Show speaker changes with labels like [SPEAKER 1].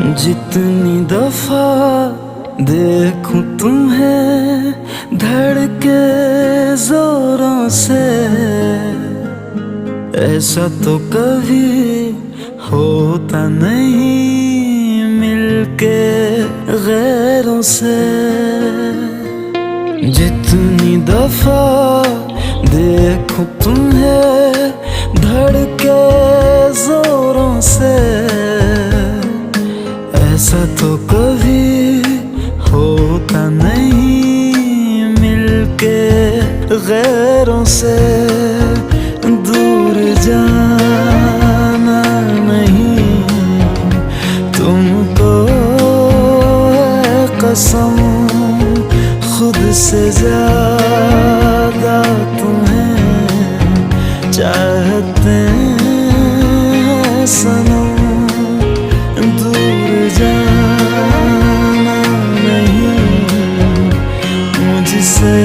[SPEAKER 1] जितनी दफा देखूं तुम्हें धड़के जोरों से, ऐसा तो कभी होता नहीं मिलके गैरों से। जितनी दफा देखूं तुम्हें धड़के जोरों से, ऐसा तो कभी होता नहीं मिलके गैरों से। दूर जाना नहीं तुमको है कसम, खुद से ज्यादा तुम्हें चाहते हैं सनम। दूर जाना नहीं मुझसे